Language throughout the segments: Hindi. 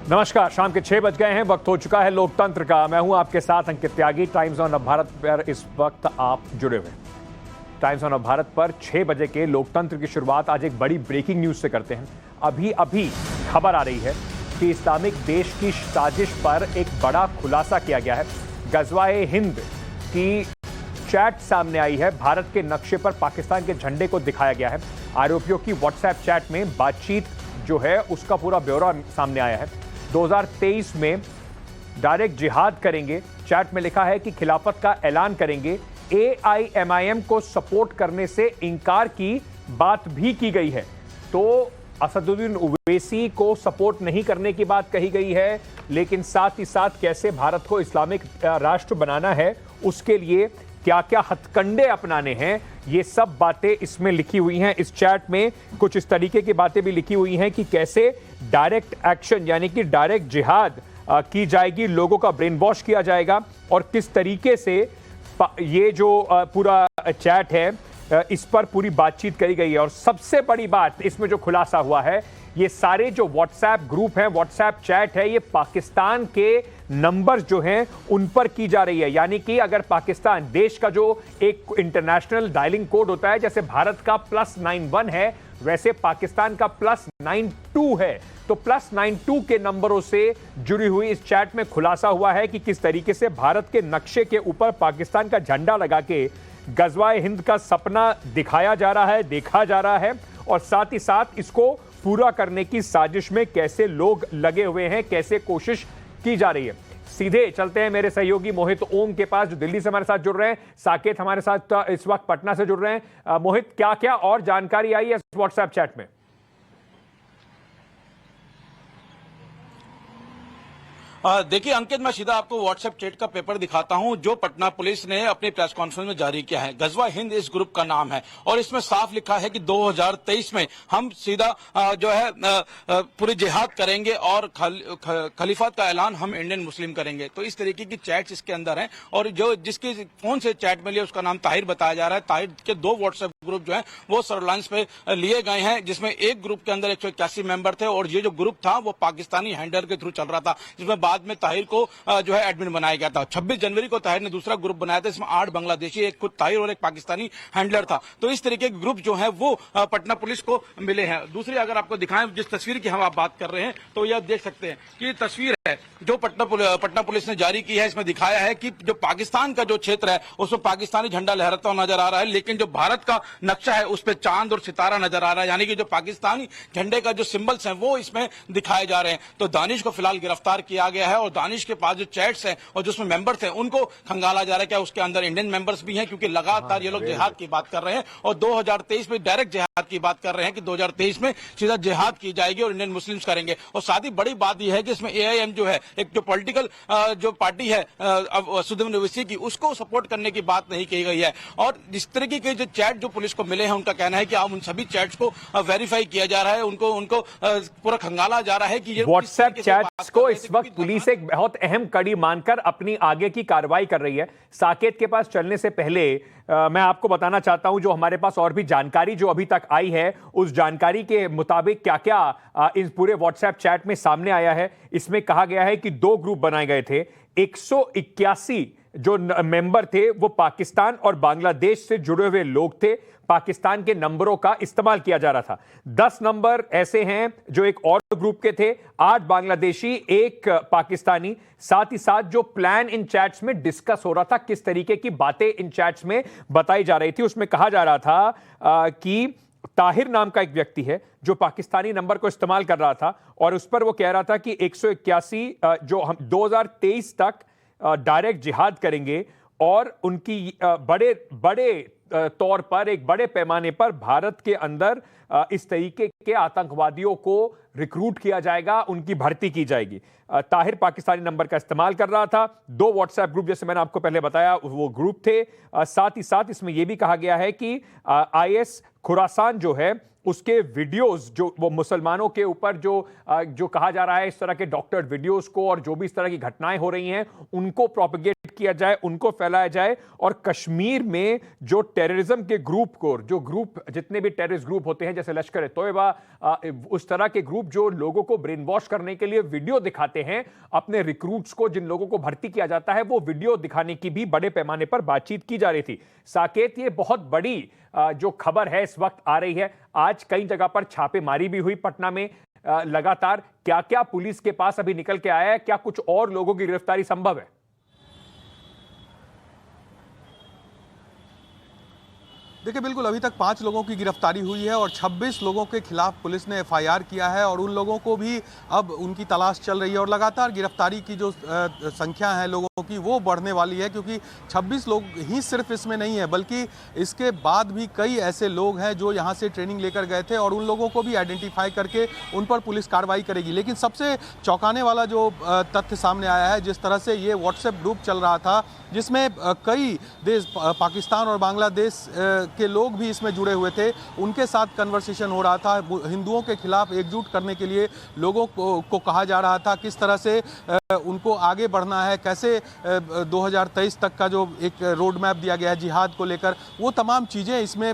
नमस्कार, शाम के 6 बज गए हैं। वक्त हो चुका है लोकतंत्र का। मैं हूं आपके साथ अंकित त्यागी। टाइम्स ऑन भारत पर इस वक्त आप जुड़े हुए हैं। टाइम्स ऑन भारत पर 6 बजे के लोकतंत्र की शुरुआत आज एक बड़ी ब्रेकिंग न्यूज से करते हैं। अभी खबर आ रही है कि इस्लामिक देश की साजिश पर एक बड़ा खुलासा किया गया है। गजवाए हिंद की चैट सामने आई है। भारत के नक्शे पर पाकिस्तान के झंडे को दिखाया गया है। आरोपियों की व्हाट्सएप चैट में बातचीत जो है उसका पूरा ब्यौरा सामने आया है। 2023 में डायरेक्ट जिहाद करेंगे, चैट में लिखा है कि खिलाफत का ऐलान करेंगे। AIMIM को सपोर्ट करने से इनकार की बात भी की गई है। तो असदुद्दीन ओवैसी को सपोर्ट नहीं करने की बात कही गई है, लेकिन साथ ही साथ कैसे भारत को इस्लामिक राष्ट्र बनाना है, उसके लिए क्या क्या हथकंडे अपनाने हैं, ये सब बातें इसमें लिखी हुई हैं। इस चैट में कुछ इस तरीके की बातें भी लिखी हुई हैं कि कैसे डायरेक्ट एक्शन यानी कि डायरेक्ट जिहाद की जाएगी, लोगों का ब्रेन वॉश किया जाएगा और किस तरीके से ये जो पूरा चैट है इस पर पूरी बातचीत करी गई है। और सबसे बड़ी बात इसमें जो खुलासा हुआ है, ये सारे जो व्हाट्सएप ग्रुप हैं, व्हाट्सएप चैट है, ये पाकिस्तान के नंबर्स जो हैं उन पर की जा रही है। यानी कि अगर पाकिस्तान देश का जो एक इंटरनेशनल डायलिंग कोड होता है, जैसे भारत का +91 है, वैसे पाकिस्तान का +92 है। तो +92 के नंबरों से जुड़ी हुई इस चैट में खुलासा हुआ है कि किस तरीके से भारत के नक्शे के ऊपर पाकिस्तान का झंडा लगा के गजवाए हिंद का सपना दिखाया जा रहा है, देखा जा रहा है। और साथ ही साथ इसको पूरा करने की साजिश में कैसे लोग लगे हुए हैं, कैसे कोशिश की जा रही है। सीधे चलते हैं मेरे सहयोगी मोहित ओम के पास, जो दिल्ली से हमारे साथ जुड़ रहे हैं। साकेत हमारे साथ इस वक्त पटना से जुड़ रहे हैं। मोहित, क्या क्या और जानकारी आई है इस व्हाट्सएप चैट में? देखिए अंकित, मैं सीधा आपको व्हाट्सएप चैट का पेपर दिखाता हूं जो पटना पुलिस ने अपनी प्रेस कॉन्फ्रेंस में जारी किया है। गजवा हिंद इस ग्रुप का नाम है और इसमें साफ लिखा है कि 2023 में हम सीधा जो है पूरी जिहाद करेंगे और खलीफत का ऐलान हम इंडियन मुस्लिम करेंगे। तो इस तरीके की चैट्स इसके अंदर हैं और जो जिसके फोन से चैट मिली उसका नाम ताहिर बताया जा रहा है। ताहिर के 2 व्हाट्सएप ग्रुप जो है वो सर्विलांस पे लिए गए हैं, जिसमें एक ग्रुप के अंदर 181 मेंबर थे और ये जो ग्रुप था वो पाकिस्तानी हैंडलर के थ्रू चल रहा था, जिसमें बाद में ताहिर को जो है एडमिन बनाया गया था। 26 जनवरी को ताहिर ने दूसरा ग्रुप बनाया था, इसमें 8 बांग्लादेशी, एक खुद ताहिर और एक पाकिस्तानी हैंडलर था। तो इस तरीके के ग्रुप जो है वो पटना पुलिस को मिले हैं। दूसरी अगर आपको दिखाएं जिस तस्वीर की हम आप बात कर रहे हैं, तो यह देख सकते हैं कि तस्वीर है जो पटना पुलिस ने जारी की है। इसमें दिखाया है कि जो पाकिस्तान का जो क्षेत्र है उसमें पाकिस्तानी झंडा लहराता हुआ नजर आ रहा है, लेकिन जो भारत का नक्शा है उस पर चांद और सितारा नजर आ रहा है। यानी कि जो पाकिस्तानी झंडे का जो सिंबल्स हैं वो इसमें दिखाए जा रहे हैं। तो दानिश को फिलहाल गिरफ्तार किया गया है और दानिश के पास जो चैट्स हैं और जो उसमें मेंबर्स हैं उनको खंगाला जा रहा है। क्या उसके अंदर इंडियन मेंबर्स भी हैं, क्योंकि लगातार ये लोग जिहाद की बात कर रहे हैं और 2023 में डायरेक्ट जिहाद की बात कर रहे हैं कि 2023 में सीधा जिहाद की जाएगी और इंडियन मुस्लिम्स करेंगे। और साथ ही बड़ी बात यह है कि इसमें AIM जो है, एक जो पॉलिटिकल जो पार्टी है असदुद्दीन ओवैसी की, उसको सपोर्ट करने की बात नहीं की गई है। और जिस तरीके के जो चैट जो पुलिस को मिले हैं उनका कहना है कि आप उन सभी चैट्स को वेरीफाई किया जा रहा है, उनको पूरा खंगाला जा रहा है कि ये व्हाट्सएप चैट्स को इस वक्त पुलिस एक बहुत अहम कड़ी मानकर अपनी आगे की कार्रवाई कर रही है। साकेत के पास चलने से पहले मैं आपको बताना चाहता हूं जो हमारे पास और भी जानकारी जो अभी तक आई है, उस जानकारी के मुताबिक क्या क्या इस पूरे व्हाट्सएप चैट में सामने आया है। इसमें कहा गया है कि 2 ग्रुप बनाए गए थे। 181 जो मेंबर थे वो पाकिस्तान और बांग्लादेश से जुड़े हुए लोग थे। पाकिस्तान के नंबरों का इस्तेमाल किया जा रहा था। 10 नंबर ऐसे हैं जो एक और ग्रुप के थे, 8 बांग्लादेशी, 1 पाकिस्तानी। साथ ही साथ जो प्लान इन चैट्स में डिस्कस हो रहा था, किस तरीके की बातें इन चैट्स में बताई जा रही थी, उसमें कहा जा रहा था कि ताहिर नाम का एक व्यक्ति है जो पाकिस्तानी नंबर को इस्तेमाल कर रहा था और उस पर वो कह रहा था कि 181 जो हम 2023 तक डायरेक्ट जिहाद करेंगे और उनकी बड़े बड़े तौर पर, एक बड़े पैमाने पर भारत के अंदर इस तरीके के आतंकवादियों को रिक्रूट किया जाएगा, उनकी भर्ती की जाएगी। ताहिर पाकिस्तानी नंबर का इस्तेमाल कर रहा था। 2 व्हाट्सएप ग्रुप, जैसे मैंने आपको पहले बताया, वो ग्रुप थे। साथ ही साथ इसमें यह भी कहा गया है कि IS खुरासान जो है उसके वीडियोस जो वो मुसलमानों के ऊपर जो कहा जा रहा है, इस तरह के डॉक्टर वीडियोस को और जो भी इस तरह की घटनाएं हो रही हैं उनको प्रोपेगेट किया जाए, उनको फैलाया जाए। और कश्मीर में जो टेररिज्म के ग्रुप को, जो ग्रुप जितने भी टेररिस्ट ग्रुप होते हैं जैसे लश्कर ए तोयबा, उस तरह के ग्रुप जो लोगों को ब्रेन वॉश करने के लिए वीडियो दिखाते हैं अपने रिक्रूट्स को, जिन लोगों को भर्ती किया जाता है, वो वीडियो दिखाने की भी बड़े पैमाने पर बातचीत की जा रही थी। साकेत, ये बहुत बड़ी जो खबर है इस वक्त आ रही है। आज कई जगह पर छापेमारी भी हुई पटना में लगातार। क्या क्या पुलिस के पास अभी निकल के आया है? क्या कुछ और लोगों की गिरफ्तारी संभव है? देखिए, बिल्कुल अभी तक 5 लोगों की गिरफ्तारी हुई है और 26 लोगों के खिलाफ पुलिस ने एफआईआर किया है और उन लोगों को भी अब उनकी तलाश चल रही है और लगातार गिरफ्तारी की जो संख्या है लोगों की वो बढ़ने वाली है, क्योंकि 26 लोग ही सिर्फ इसमें नहीं है बल्कि इसके बाद भी कई ऐसे लोग हैं जो यहाँ से ट्रेनिंग लेकर गए थे और उन लोगों को भी आइडेंटिफाई करके उन पर पुलिस कार्रवाई करेगी। लेकिन सबसे चौंकाने वाला जो तथ्य सामने आया है, जिस तरह से ये व्हाट्सएप ग्रुप चल रहा था जिसमें कई देश, पाकिस्तान और बांग्लादेश के लोग भी इसमें जुड़े हुए थे, उनके साथ कन्वर्सेशन हो रहा था। हिंदुओं के खिलाफ एकजुट करने के लिए लोगों को कहा जा रहा था किस तरह से उनको आगे बढ़ना है, कैसे 2023 तक का जो एक रोड मैप दिया गया है जिहाद को लेकर, वो तमाम चीज़ें इसमें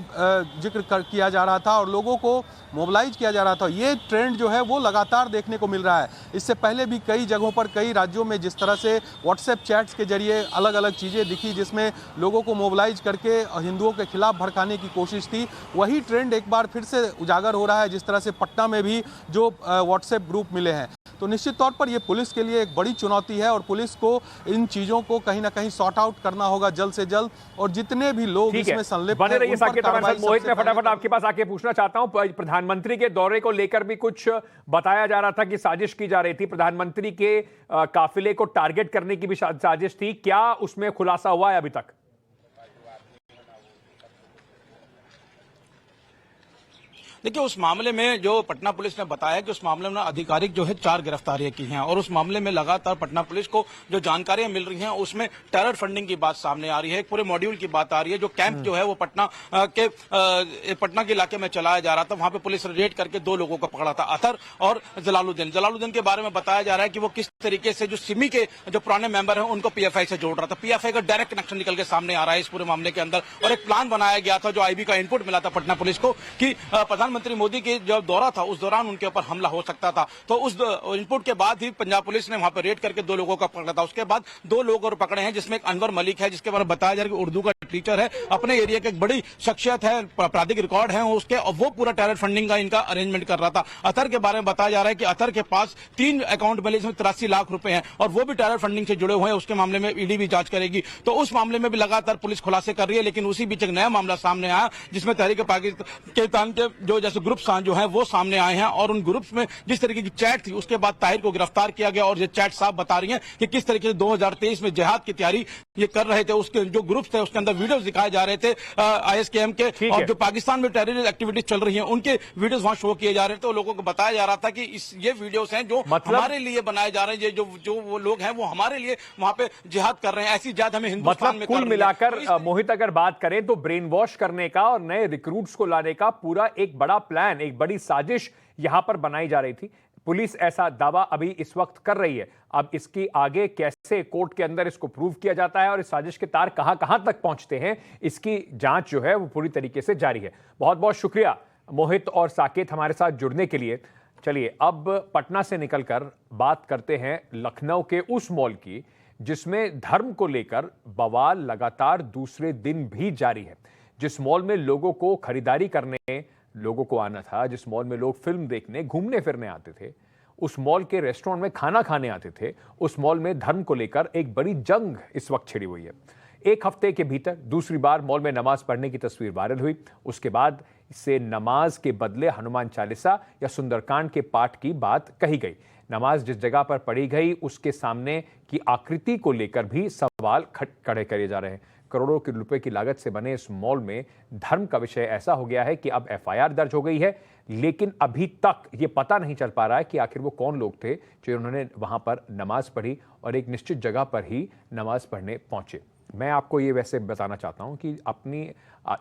जिक्र किया जा रहा था और लोगों को मोबिलाइज किया जा रहा था। ये ट्रेंड जो है वो लगातार देखने को मिल रहा है। इससे पहले भी कई जगहों पर, कई राज्यों में जिस तरह से व्हाट्सएप चैट्स के जरिए अलग अलग चीज़ें दिखी जिसमें लोगों को मोबिलाइज करके हिंदुओं के खिलाफ भड़काने की कोशिश थी, वही ट्रेंड एक बार फिर से उजागर हो रहा है। जिस तरह से पटना में भी जो व्हाट्सएप ग्रुप मिले हैं, तो निश्चित तौर पर ये पुलिस के लिए एक बड़ी चुनौती है और पुलिस को इन चीज़ों को कहीं ना कहीं सॉर्ट आउट करना होगा जल्द से जल्द। और जितने भी लोग इसमें संलिप्त बने रहिए। हैं, मोहित, मैं फटाफट आपके पास आके पूछना चाहता हूं, प्रधानमंत्री के दौरे को लेकर भी कुछ बताया जा रहा था कि साजिश की जा रही थी, प्रधानमंत्री के काफिले को टारगेट करने की भी साजिश थी। क्या उसमें खुलासा हुआ है अभी तक? देखिए, उस मामले में जो पटना पुलिस ने बताया कि उस मामले में आधिकारिक जो है 4 गिरफ्तारियां की हैं और उस मामले में लगातार पटना पुलिस को जो जानकारियां मिल रही हैं उसमें टेरर फंडिंग की बात सामने आ रही है, एक पूरे मॉड्यूल की बात आ रही है। जो कैंप जो है वो पटना के इलाके में चलाया जा रहा था, वहां पे पुलिस ने रेड करके 2 लोगों को पकड़ा था, अतर और जलालुद्दीन के बारे में बताया जा रहा है कि वो किस तरीके से जो सिमी के जो पुराने मेंबर हैं उनको पीएफआई से जोड़ रहा था। पीएफआई का डायरेक्ट कनेक्शन निकल के सामने आ रहा है इस पूरे मामले के अंदर और एक प्लान बनाया गया था जो आईबी का इनपुट मिला था पटना पुलिस को कि प्रधानमंत्री मोदी के जो दौरा था उस दौरान उनके ऊपर हमला हो सकता था। तो उस इनपुट के बाद ही पंजाब पुलिस ने वहां पर रेड करके 2 लोगों का पकड़ा था। उसके बाद 2 लोग और पकड़े हैं, जिसमें एक अनवर मलिक है जिसके बारे में बताया जा रहा है कि उर्दू का टीचर है, अपने एरिया की एक बड़ी शख्सियत है, आपराधिक रिकॉर्ड है उसके, और वो पूरा टेरर फंडिंग का इनका अरेंजमेंट कर रहा था। अतर के बारे में बताया जा रहा है कि अतर के पास 3 अकाउंट मिले जिसमें 83 लाख रुपए हैं और वो भी टेरर फंडिंग से जुड़े हुए हैं। उसके मामले में ईडी भी जांच करेगी। तो उस मामले में भी लगातार पुलिस खुलासे कर रही है। लेकिन उसी बीच एक नया मामला सामने आया जिसमें तहरीक पाकिस्तान के जो जैसे ग्रुप्स जो है वो सामने आए हैं और उन ग्रुप्स में जिस तरीके की चैट थी उसके बाद ताहिर को गिरफ्तार किया गया और ये चैट साफ बता रही है कि किस तरीके से 2023 में जिहाद की तैयारी ये कर रहे थे। उसके जो ग्रुप्स थे उसके अंदर वीडियोस दिखाए जा रहे थे आईएसकेएम के, और जो पाकिस्तान में टेररिस्ट एक्टिविटीज चल रही हैं उनके वीडियोस वहां शो किए जा रहे थे। तो लोगों को बताया जा रहा था कि ये वीडियोस हैं जो हमारे लिए बनाए जा रहे हैं, जो वो लोग हैं वो हमारे लिए वहां पे जिहाद कर रहे हैं, ऐसी जिहाद हमें हिंदुस्तान में कुल मिलाकर मोहित अगर बात करें तो ब्रेन वॉश करने का और नए रिक्रूट्स को लाने का पूरा एक बड़ा प्लान, एक बड़ी साजिश यहां पर बनाई जा रही थी। पुलिस ऐसा दावा अभी इस वक्त कर रही है। अब इसकी आगे कैसे कोर्ट के अंदर इसको प्रूव किया जाता है और इस साजिश के तार कहां कहां तक पहुंचते हैं, इसकी जांच जो है वो पूरी तरीके से जारी है। बहुत बहुत शुक्रिया मोहित और साकेत हमारे साथ जुड़ने के लिए। चलिए अब पटना से निकलकर बात करते हैं लखनऊ के उस मॉल की जिसमें धर्म को लेकर बवाल लगातार दूसरे दिन भी जारी है। जिस मॉल में लोगों को खरीदारी करने लोगों को आना था, जिस मॉल में लोग फिल्म देखने घूमने फिरने आते थे, उस मॉल के रेस्टोरेंट में खाना खाने आते थे, उस मॉल में धर्म को लेकर एक बड़ी जंग इस वक्त छिड़ी हुई है। एक हफ्ते के भीतर दूसरी बार मॉल में नमाज पढ़ने की तस्वीर वायरल हुई। उसके बाद से नमाज के बदले हनुमान चालीसा या सुंदरकांड के पाठ की बात कही गई। नमाज जिस जगह पर पढ़ी गई उसके सामने की आकृति को लेकर भी सवाल खड़े करे जा रहे हैं। करोड़ों के रुपए की लागत से बने इस मॉल में धर्म का विषय ऐसा हो गया है कि अब एफआईआर दर्ज हो गई है, लेकिन अभी तक ये पता नहीं चल पा रहा है कि आखिर वो कौन लोग थे जो उन्होंने वहां पर नमाज पढ़ी और एक निश्चित जगह पर ही नमाज पढ़ने पहुंचे। मैं आपको ये वैसे बताना चाहता हूं कि अपनी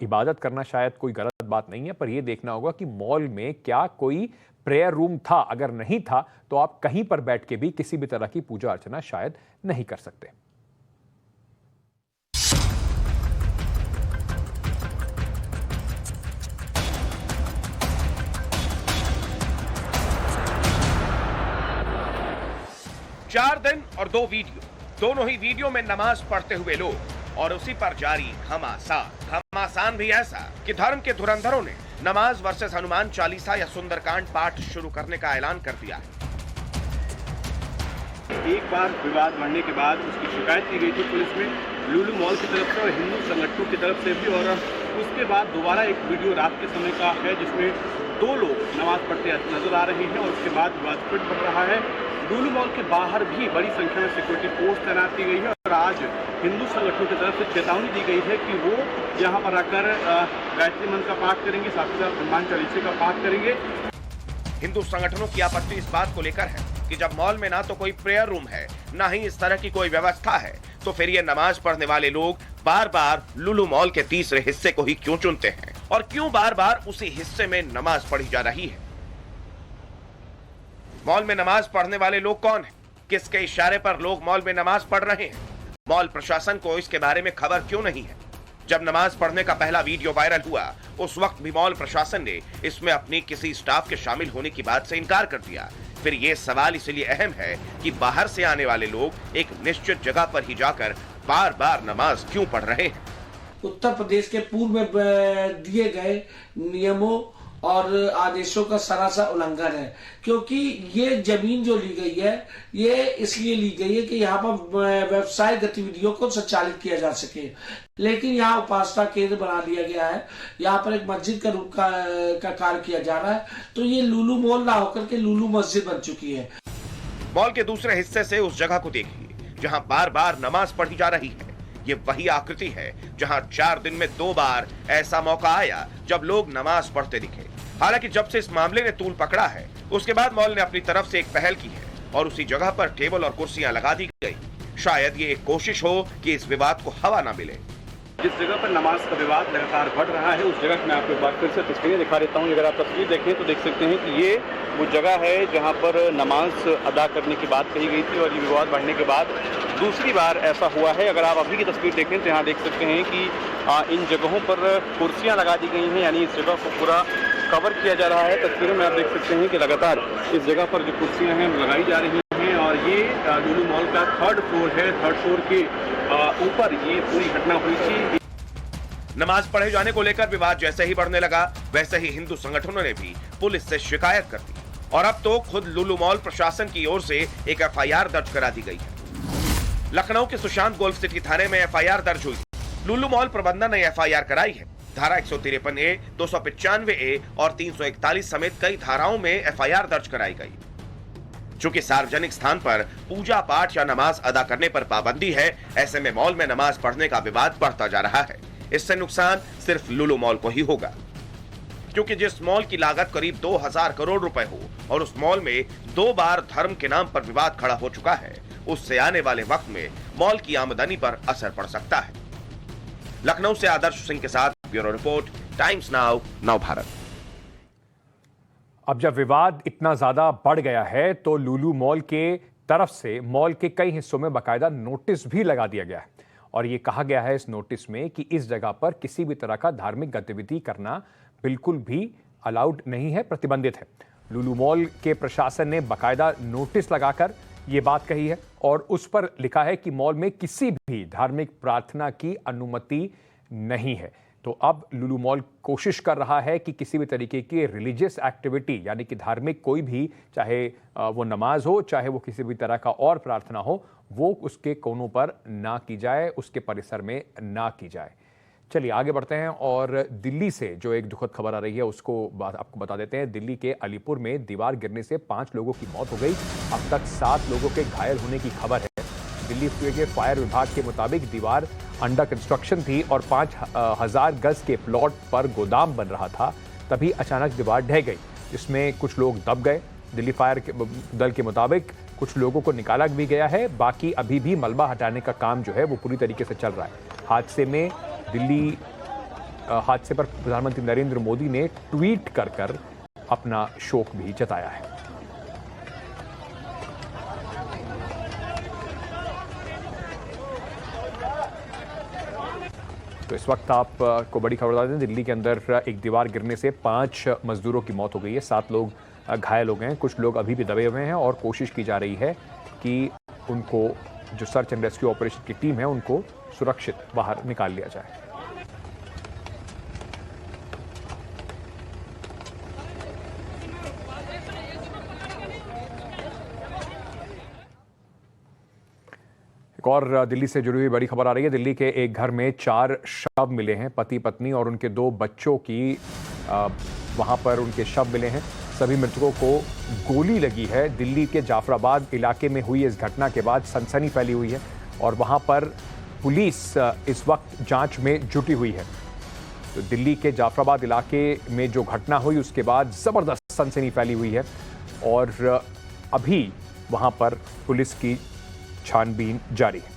इबादत करना शायद कोई गलत बात नहीं है, पर यह देखना होगा कि मॉल में क्या कोई प्रेयर रूम था। अगर नहीं था तो आप कहीं पर बैठ के भी किसी भी तरह की पूजा अर्चना शायद नहीं कर सकते। चार दिन और 2 वीडियो, दोनों ही वीडियो में नमाज पढ़ते हुए लोग और उसी पर जारी घमासान भी ऐसा कि धर्म के धुरंधरों ने नमाज वर्सेस हनुमान चालीसा या सुंदरकांड पाठ शुरू करने का ऐलान कर दिया है। एक बार विवाद बढ़ने के बाद उसकी शिकायत की गई थी पुलिस में, लुलु मॉल की तरफ से और हिंदू संगठनों की तरफ से भी, और उसके बाद दोबारा एक वीडियो रात के समय का है जिसमें 2 लोग नमाज पढ़ते नजर आ रहे हैं और उसके बाद विवाद फिर बढ़ रहा है। लुलु मॉल के बाहर भी बड़ी संख्या में सिक्योरिटी फोर्स तैनात की गई है और आज हिंदू संगठनों की तरफ से चेतावनी दी गई है कि वो यहाँ पर आकर गायत्री मंत्र का पाठ करेंगे, साथ ही साथ हनुमान चालीसा का पाठ करेंगे। हिंदू संगठनों की आपत्ति इस बात को लेकर है कि जब मॉल में ना तो कोई प्रेयर रूम है, ना ही इस तरह की कोई व्यवस्था है, तो फिर ये नमाज पढ़ने वाले लोग बार बार लुलु मॉल के तीसरे हिस्से को ही क्यों चुनते हैं और क्यों बार बार उसी हिस्से में नमाज पढ़ी जा रही है। मॉल में नमाज पढ़ने वाले लोग कौन हैं? किसके इशारे पर लोग मॉल में नमाज पढ़ रहे हैं? मॉल प्रशासन को इसके बारे में खबर क्यों नहीं है? जब नमाज पढ़ने का पहला वीडियो वायरल हुआ उस वक्त भी मॉल प्रशासन ने इसमें अपनी किसी स्टाफ के शामिल होने की बात से इनकार कर दिया। फिर ये सवाल इसलिए अहम है कि बाहर से आने वाले लोग एक निश्चित जगह पर ही जाकर बार बार नमाज क्यों पढ़ रहे हैं? उत्तर प्रदेश के पूर्व में दिए गए नियमों और आदेशों का सरासर उल्लंघन है, क्योंकि ये जमीन जो ली गई है ये इसलिए ली गई है कि यहाँ पर व्यवसाय गतिविधियों को संचालित किया जा सके, लेकिन यहाँ उपासना केंद्र बना दिया गया है, यहाँ पर एक मस्जिद का रूप का कार्य किया जा रहा है, तो ये लुलु मॉल ना होकर के लुलु मस्जिद बन चुकी है। मॉल के दूसरे हिस्से से उस जगह को देखिए जहां बार बार नमाज पढ़ी जा रही है। ये वही आकृति है जहां 4 दिन में 2 बार ऐसा मौका आया जब लोग नमाज पढ़ते दिखे। हालांकि जब से इस मामले ने तूल पकड़ा है उसके बाद मॉल ने अपनी तरफ से एक पहल की है और उसी जगह पर टेबल और कुर्सियां लगा दी गई। शायद ये एक कोशिश हो कि इस विवाद को हवा ना मिले। जिस जगह पर नमाज का विवाद लगातार बढ़ रहा है उस जगह की मैं आपको एक बार फिर से तस्वीरें दिखा देता हूँ। अगर आप तस्वीर देखें तो देख सकते हैं कि ये वो जगह है जहाँ पर नमाज अदा करने की बात कही गई थी और ये विवाद बढ़ने के बाद दूसरी बार ऐसा हुआ है। अगर आप अभी की तस्वीर देखें तो यहाँ देख सकते हैं कि इन जगहों पर कुर्सियाँ लगा दी गई हैं, यानी इस जगह को पूरा कवर किया जा रहा है। तस्वीरों में आप देख सकते हैं कि लगातार इस जगह पर जो कुर्सियाँ हैं लगाई जा रही हैं और ये लुलु मॉल का 3rd फ्लोर है। 3rd फ्लोर के ऊपर ये पूरी घटना हुई थी। नमाज पढ़े जाने को लेकर विवाद जैसे ही बढ़ने लगा वैसे ही हिंदू संगठनों ने भी पुलिस से शिकायत कर दी और अब तो खुद लुलु मॉल प्रशासन की ओर से एक FIR दर्ज करा दी गई है। लखनऊ के सुशांत गोल्फ सिटी थाने में FIR दर्ज हुई। लुलु मॉल प्रबंधन ने FIR कराई है। धारा 153A, 295A और 341 समेत कई धाराओं में FIR दर्ज कराई गई। चूंकि सार्वजनिक स्थान पर पूजा पाठ या नमाज अदा करने पर पाबंदी है, ऐसे में मॉल में नमाज पढ़ने का विवाद बढ़ता जा रहा है। इससे नुकसान सिर्फ लुलु मॉल को ही होगा, क्योंकि जिस मॉल की लागत करीब 2000 करोड़ रुपए हो और उस मॉल में 2 बार धर्म के नाम पर विवाद खड़ा हो चुका है, उससे आने वाले वक्त में मॉल की आमदनी पर असर पड़ सकता है। लखनऊ से आदर्श सिंह के साथ ब्यूरो रिपोर्ट, टाइम्स नाउ, नव भारत। अब जब विवाद इतना ज्यादा बढ़ गया है तो लुलु मॉल के तरफ से मॉल के कई हिस्सों में बाकायदा नोटिस भी लगा दिया गया है और ये कहा गया है इस नोटिस में कि इस जगह पर किसी भी तरह का धार्मिक गतिविधि करना बिल्कुल भी अलाउड नहीं है, प्रतिबंधित है। लुलु मॉल के प्रशासन ने बाकायदा नोटिस लगाकर ये बात कही है और उस पर लिखा है कि मॉल में किसी भी धार्मिक प्रार्थना की अनुमति नहीं है। तो अब लुलु मॉल कोशिश कर रहा है कि किसी भी तरीके की रिलीजियस एक्टिविटी, यानी कि धार्मिक कोई भी, चाहे वो नमाज हो, चाहे वो किसी भी तरह का और प्रार्थना हो, वो उसके कोनों पर ना की जाए, उसके परिसर में ना की जाए। चलिए आगे बढ़ते हैं और दिल्ली से जो एक दुखद खबर आ रही है उसको आपको बता देते हैं। दिल्ली के अलीपुर में दीवार गिरने से 5 लोगों की मौत हो गई। अब तक 7 लोगों के घायल होने की खबर है। दिल्ली के फायर विभाग के मुताबिक दीवार अंडर कंस्ट्रक्शन थी और 5000 गज के प्लॉट पर गोदाम बन रहा था, तभी अचानक दीवार ढह गई, जिसमें कुछ लोग दब गए। दिल्ली फायर दल के मुताबिक कुछ लोगों को निकाला भी गया है, बाकी अभी भी मलबा हटाने का काम जो है वो पूरी तरीके से चल रहा है। हादसे पर प्रधानमंत्री नरेंद्र मोदी ने ट्वीट कर अपना शोक भी जताया है। तो इस वक्त आपको बड़ी खबर बता दें, दिल्ली के अंदर एक दीवार गिरने से 5 मजदूरों की मौत हो गई है, 7 लोग घायल हो गए हैं। कुछ लोग अभी भी दबे हुए हैं और कोशिश की जा रही है कि उनको, जो सर्च एंड रेस्क्यू ऑपरेशन की टीम है, उनको सुरक्षित बाहर निकाल लिया जाए। एक और दिल्ली से जुड़ी हुई बड़ी खबर आ रही है। दिल्ली के एक घर में 4 शव मिले हैं, पति पत्नी और उनके 2 बच्चों की वहां पर उनके शव मिले हैं। सभी मृतकों को गोली लगी है। दिल्ली के जाफराबाद इलाके में हुई इस घटना के बाद सनसनी फैली हुई है और वहां पर पुलिस इस वक्त जांच में जुटी हुई है। तो दिल्ली के जाफराबाद इलाके में जो घटना हुई उसके बाद जबरदस्त सनसनी फैली हुई है और अभी वहां पर पुलिस की छानबीन जारी है।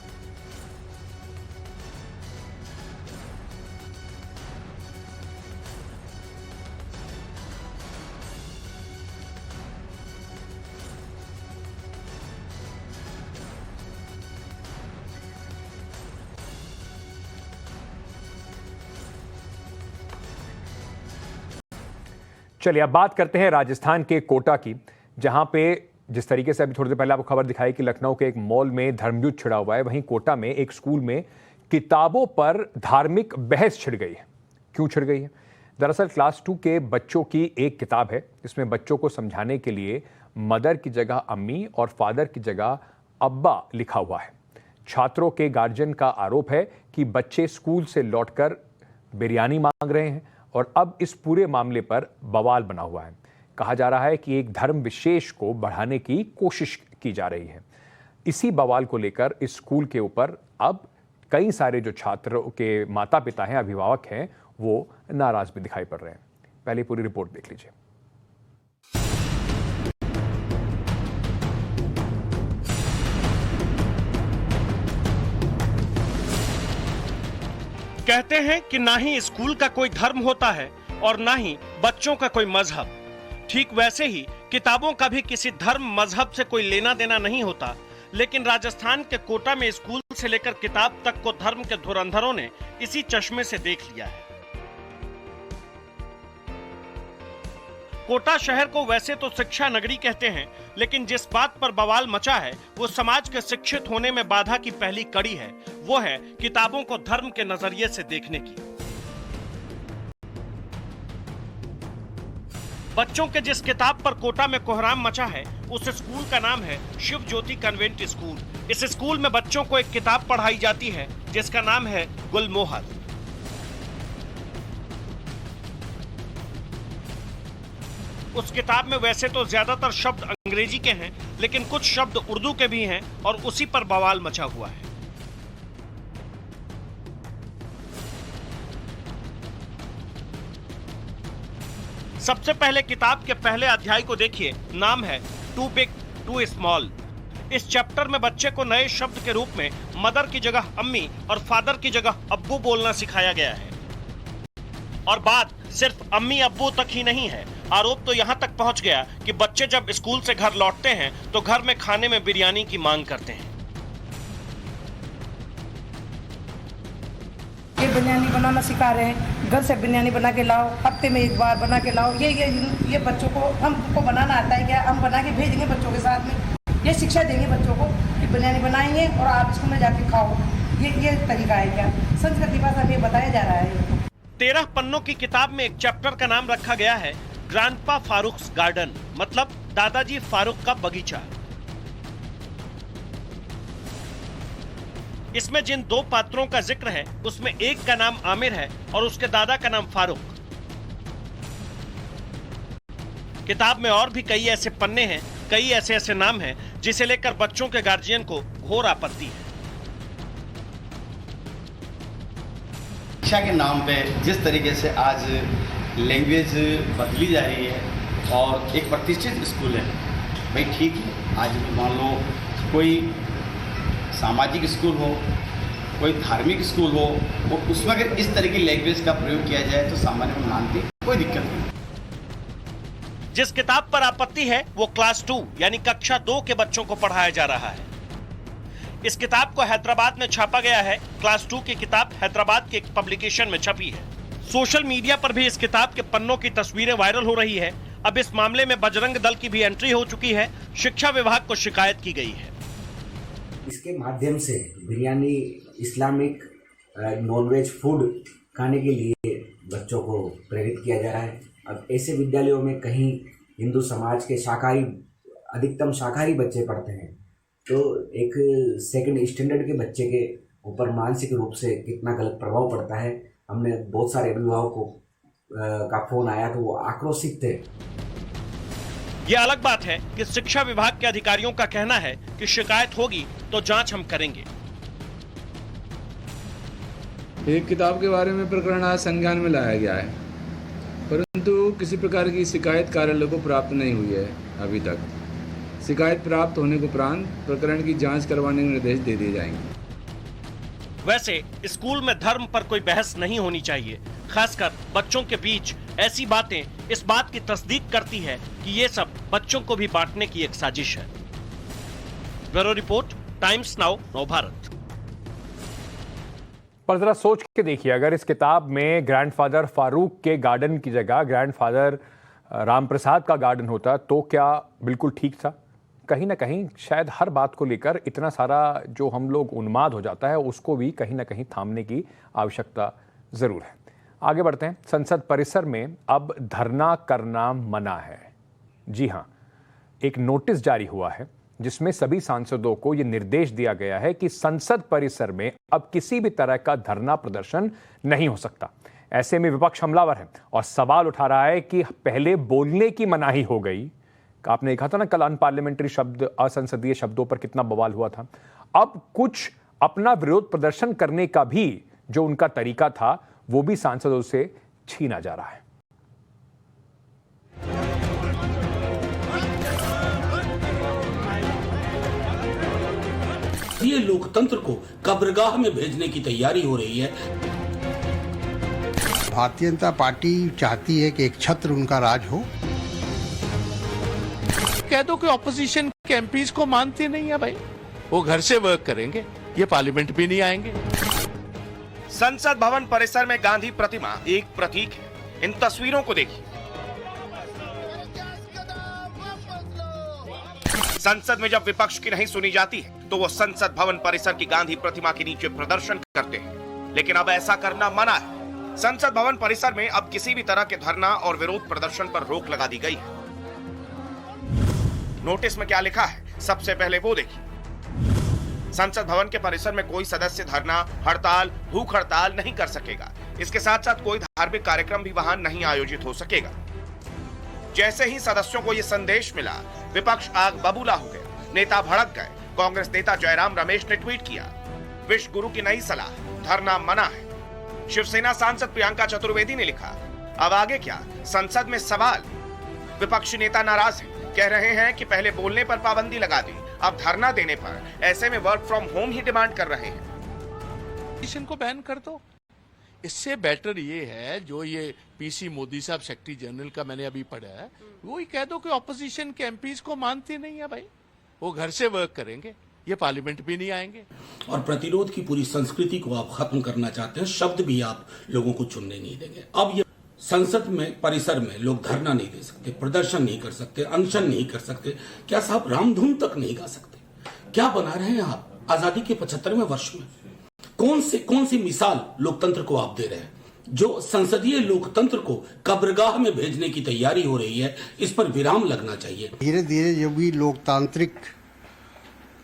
चलिए अब बात करते हैं राजस्थान के कोटा की, जहां पे जिस तरीके से अभी थोड़ी देर पहले आपको खबर दिखाई कि लखनऊ के एक मॉल में धर्मयुद्ध छिड़ा हुआ है, वहीं कोटा में एक स्कूल में किताबों पर धार्मिक बहस छिड़ गई है। क्यों छिड़ गई है? दरअसल क्लास 2 के बच्चों की एक किताब है, इसमें बच्चों को समझाने के लिए मदर की जगह अम्मी और फादर की जगह अब्बा लिखा हुआ है। छात्रों के गार्जियन का आरोप है कि बच्चे स्कूल से लौटकर बिरयानी मांग रहे हैं और अब इस पूरे मामले पर बवाल बना हुआ है। कहा जा रहा है कि एक धर्म विशेष को बढ़ाने की कोशिश की जा रही है। इसी बवाल को लेकर इस स्कूल के ऊपर अब कई सारे जो छात्रों के माता पिता हैं, अभिभावक हैं, वो नाराज भी दिखाई पड़ रहे हैं। पहले पूरी रिपोर्ट देख लीजिए। कहते हैं कि ना ही स्कूल का कोई धर्म होता है और ना ही बच्चों का कोई मजहब। ठीक वैसे ही किताबों का भी किसी धर्म मजहब से कोई लेना देना नहीं होता, लेकिन राजस्थान के कोटा में स्कूल से लेकर किताब तक को धर्म के धुरंधरों ने इसी चश्मे से देख लिया है। कोटा शहर को वैसे तो शिक्षा नगरी कहते हैं, लेकिन जिस बात पर बवाल मचा है वो समाज के शिक्षित होने में बाधा की पहली कड़ी है। वो है किताबों को धर्म के नजरिए से देखने की। बच्चों के जिस किताब पर कोटा में कोहराम मचा है उस स्कूल का नाम है शिव ज्योति कन्वेंट स्कूल। इस स्कूल में बच्चों को एक किताब पढ़ाई जाती है जिसका नाम है गुलमोहर। उस किताब में वैसे तो ज्यादातर शब्द अंग्रेजी के हैं, लेकिन कुछ शब्द उर्दू के भी हैं और उसी पर बवाल मचा हुआ है। सबसे पहले किताब के पहले अध्याय को देखिए, नाम है टू बिग टू स्मॉल। इस चैप्टर में बच्चे को नए शब्द के रूप में मदर की जगह अम्मी और फादर की जगह अब्बू बोलना सिखाया गया है। और बात सिर्फ अम्मी अब्बू तक ही नहीं है, आरोप तो यहाँ तक पहुँच गया कि बच्चे जब स्कूल से घर लौटते हैं तो घर में खाने में बिरयानी की मांग करते हैं। ये बिरयानी बनाना सिखा रहे हैं, घर से बिरयानी बना के लाओ, हफ्ते में एक बार बना के लाओ। ये बच्चों को, हमको बनाना आता है क्या? हम बना के भेजेंगे बच्चों के साथ में, ये शिक्षा देंगे बच्चों को कि बिरयानी बनाएंगे और आप स्कूल में जाके खाओ। ये तरीका है क्या? संस्कृति भाषा में बताया जा रहा है। 13 पन्नों की किताब में एक चैप्टर का नाम रखा गया है ग्रैंडपा फारूक्स गार्डन, मतलब दादाजी फारूक का बगीचा। इसमें जिन 2 पात्रों का जिक्र है उसमें एक का नाम आमिर है और उसके दादा का नाम फारूक। किताब में और भी कई ऐसे पन्ने हैं, कई ऐसे नाम हैं जिसे लेकर बच्चों के गार्जियन को घोर आपत्ति है। शिक्षा के नाम पे जिस तरीके से आज लैंग्वेज बदली जा रही है और एक प्रतिष्ठित स्कूल है, भाई ठीक है, आज मान लो कोई सामाजिक स्कूल हो, कोई धार्मिक स्कूल हो, और उसमें अगर इस तरह की लैंग्वेज का प्रयोग किया जाए तो सामान्य लोग मानते कोई दिक्कत नहीं। जिस किताब पर आपत्ति है वो क्लास 2 यानी कक्षा 2 के बच्चों को पढ़ाया जा रहा है। इस किताब को हैदराबाद में छापा गया है। क्लास 2 की किताब हैदराबाद के एक पब्लिकेशन में छपी है। सोशल मीडिया पर भी इस किताब के पन्नों की तस्वीरें वायरल हो रही है। अब इस मामले में बजरंग दल की भी एंट्री हो चुकी है। शिक्षा विभाग को शिकायत की गई है। इसके माध्यम से बिरयानी इस्लामिक नॉनवेज फूड खाने के लिए बच्चों को प्रेरित किया जा रहा है। अब ऐसे विद्यालयों में कहीं हिंदू समाज के अधिकतम शाकाहारी बच्चे पढ़ते हैं, तो एक सेकंड स्टैंडर्ड के बच्चे के ऊपर मानसिक रूप से कितना गलत प्रभाव पड़ता है। हमने बहुत सारे अभिभावकों का फोन आया तो वो आक्रोशित थे। ये अलग बात है कि शिक्षा विभाग के अधिकारियों का कहना है कि शिकायत होगी तो जांच हम करेंगे। एक किताब के बारे में प्रकरण आज संज्ञान में लाया गया है, परंतु किसी प्रकार की शिकायत कार्यालय को प्राप्त नहीं हुई है अभी तक। शिकायत प्राप्त होने के उपरांत प्रकरण की जांच करवाने के निर्देश दे दिए जाएंगे। वैसे स्कूल में धर्म पर कोई बहस नहीं होनी चाहिए। खासकर बच्चों के बीच ऐसी बातें इस बात की तस्दीक करती है कि ये सब बच्चों को भी बांटने की एक साजिश है। Bureau report, times now, Navbharat. पर जरा सोच के देखिए, अगर इस किताब में ग्रैंडफादर फारूक के गार्डन की जगह ग्रैंडफादर रामप्रसाद का गार्डन होता तो क्या बिल्कुल ठीक था? कहीं ना कहीं शायद हर बात को लेकर इतना सारा जो हम लोग उन्माद हो जाता है उसको भी कहीं ना कहीं थामने की आवश्यकता जरूर है। आगे बढ़ते हैं। संसद परिसर में अब धरना करना मना है। जी हां, एक नोटिस जारी हुआ है जिसमें सभी सांसदों को यह निर्देश दिया गया है कि संसद परिसर में अब किसी भी तरह का धरना प्रदर्शन नहीं हो सकता। ऐसे में विपक्ष हमलावर है और सवाल उठा रहा है कि पहले बोलने की मनाही हो गई। आपने देखा था ना कल अनपार्लियामेंट्री शब्द, असंसदीय शब्दों पर कितना बवाल हुआ था। अब कुछ अपना विरोध प्रदर्शन करने का भी जो उनका तरीका था वो भी सांसदों से छीना जा रहा है। ये लोकतंत्र को कब्रगाह में भेजने की तैयारी हो रही है। भारतीय जनता पार्टी चाहती है कि एक छत्र उनका राज हो। कह दो कि ऑपोजिशन के एमपीज को मानते नहीं है भाई, वो घर से वर्क करेंगे, ये पार्लियामेंट भी नहीं आएंगे। संसद भवन परिसर में गांधी प्रतिमा एक प्रतीक है। इन तस्वीरों को देखिए। संसद में जब विपक्ष की नहीं सुनी जाती है तो वो संसद भवन परिसर की गांधी प्रतिमा के नीचे प्रदर्शन करते हैं, लेकिन अब ऐसा करना मना है। संसद भवन परिसर में अब किसी भी तरह के धरना और विरोध प्रदर्शन पर रोक लगा दी गई है। नोटिस में क्या लिखा है, सबसे पहले वो देखिए। संसद भवन के परिसर में कोई सदस्य धरना, हड़ताल, भूख हड़ताल नहीं कर सकेगा। इसके साथ साथ कोई धार्मिक कार्यक्रम भी वहां नहीं आयोजित हो सकेगा। जैसे ही सदस्यों को यह संदेश मिला, विपक्ष आग बबूला हो गया, नेता भड़क गए। कांग्रेस नेता जयराम रमेश ने ट्वीट किया, विश्व गुरु की नई सलाह, धरना मना है। शिवसेना सांसद प्रियंका चतुर्वेदी ने लिखा, अब आगे क्या, संसद में सवाल। विपक्षी नेता नाराज हैं, कह रहे हैं कि पहले बोलने पर पाबंदी लगा दी, अब धरना देने पर। ऐसे में work from home he demand कर रहे हैं। इनको बैन कर दो। इससे बेटर ये है, जो ये पीसी मोदी साहब सेक्रेटरी जनरल का मैंने अभी पढ़ा है, वो ही कह दो कि ऑपोजिशन के एमपीज को मानते नहीं है भाई, वो घर से वर्क करेंगे, ये पार्लियामेंट भी नहीं आएंगे। और प्रतिरोध की पूरी संस्कृति को आप खत्म करना चाहते हैं, शब्द भी आप लोगों को चुनने नहीं देंगे। अब ये संसद में परिसर में लोग धरना नहीं दे सकते, प्रदर्शन नहीं कर सकते, अनशन नहीं कर सकते, क्या साहब रामधुन तक नहीं गा सकते? क्या बना रहे हैं आप आजादी के 75वें वर्ष में? कौन सी मिसाल लोकतंत्र को आप दे रहे हैं? जो संसदीय लोकतंत्र को कब्रगाह में भेजने की तैयारी हो रही है, इस पर विराम लगना चाहिए। धीरे धीरे जो भी लोकतांत्रिक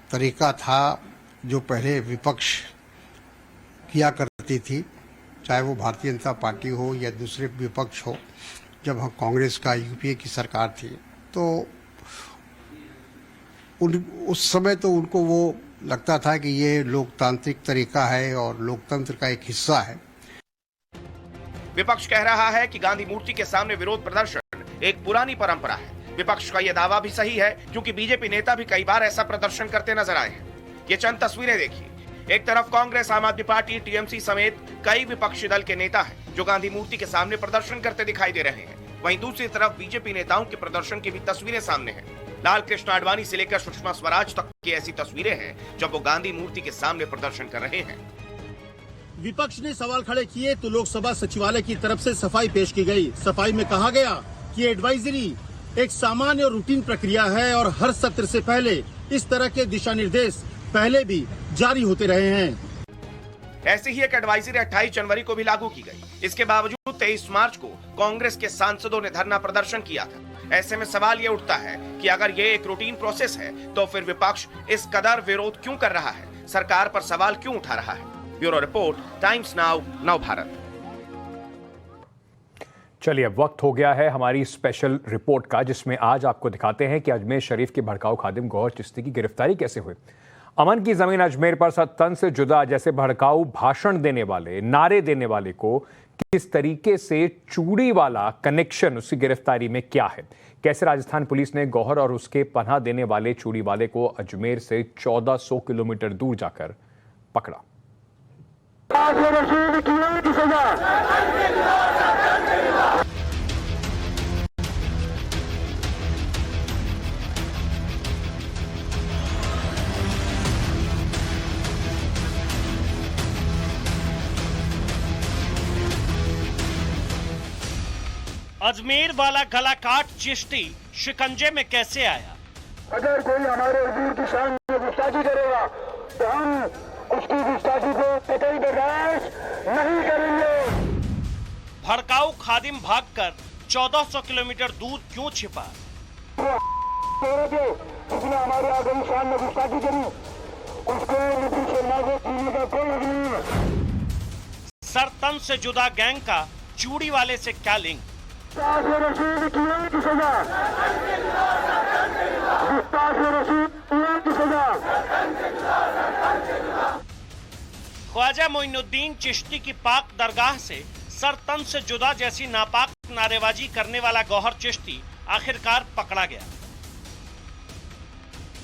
तरीका था जो पहले विपक्ष किया करती थी, चाहे वो भारतीय जनता पार्टी हो या दूसरे विपक्ष हो, जब हम कांग्रेस का यूपीए की सरकार थी तो उस समय तो उनको वो लगता था कि ये लोकतांत्रिक तरीका है और लोकतंत्र का एक हिस्सा है। विपक्ष कह रहा है कि गांधी मूर्ति के सामने विरोध प्रदर्शन एक पुरानी परंपरा है। विपक्ष का यह दावा भी सही है क्योंकि बीजेपी नेता भी कई बार ऐसा प्रदर्शन करते नजर आए हैं। ये चंद तस्वीरें देखिए। एक तरफ कांग्रेस, आम आदमी पार्टी, टीएमसी समेत कई विपक्षी दल के नेता हैं जो गांधी मूर्ति के सामने प्रदर्शन करते दिखाई दे रहे हैं। वहीं दूसरी तरफ बीजेपी नेताओं के प्रदर्शन की भी तस्वीरें सामने हैं। लाल कृष्ण आडवाणी से लेकर सुषमा स्वराज तक की ऐसी तस्वीरें हैं जब वो गांधी मूर्ति के सामने प्रदर्शन कर रहे हैं। विपक्ष ने सवाल खड़े किए तो लोकसभा सचिवालय की तरफ से सफाई पेश की गई। सफाई में कहा गया कि एडवाइजरी एक सामान्य और रूटीन प्रक्रिया है और हर सत्र से पहले इस तरह के दिशा निर्देश पहले भी जारी होते रहे हैं। ऐसी ही एक एडवाइजरी 28 जनवरी को भी लागू की गई। इसके बावजूद 23 मार्च को कांग्रेस के सांसदों ने धरना प्रदर्शन किया था। ऐसे में सवाल ये उठता है कि अगर ये एक रूटीन प्रोसेस है तो फिर विपक्ष इस कदर विरोध क्यों कर रहा है, सरकार पर सवाल क्यों उठा रहा है। ब्यूरो रिपोर्ट, टाइम्स नाउ, नव भारत। चलिए, अब वक्त हो गया है हमारी स्पेशल रिपोर्ट का, जिसमें आज आपको दिखाते हैं कि अजमेर शरीफ के भड़काऊ खादिम गौहर चिश्ती की गिरफ्तारी कैसे हुई। अमन की जमीन अजमेर पर तन से जुदा जैसे भड़काऊ भाषण देने वाले, नारे देने वाले को किस तरीके से चूड़ी वाला कनेक्शन उसकी गिरफ्तारी में क्या है, कैसे राजस्थान पुलिस ने गौहर और उसके पनाह देने वाले चूड़ी वाले को अजमेर से 1400 किलोमीटर दूर जाकर पकड़ा। अजमेर वाला गला काट चिश्ती शिकंजे में कैसे आया? अगर कोई हमारे हुजूर की शान में गुस्ताखी करेगा तो हम उसकी गुस्ताखी को कतई बर्दाश्त नहीं करेंगे। भड़काऊ खादिम भागकर 1400 किलोमीटर दूर क्यों छिपा? जिसने हमारे आगे शान में गुस्ताखी करी उसको शर्मा को जीने का कोई हक नहीं है। सर तन से जुदा गैंग का चूड़ी वाले से क्या लिंक? ख्वाजा मोइनुद्दीन चिश्ती की पाक दरगाह से सर तन से जुदा जैसी नापाक नारेबाजी करने वाला गौहर चिश्ती आखिरकार पकड़ा गया।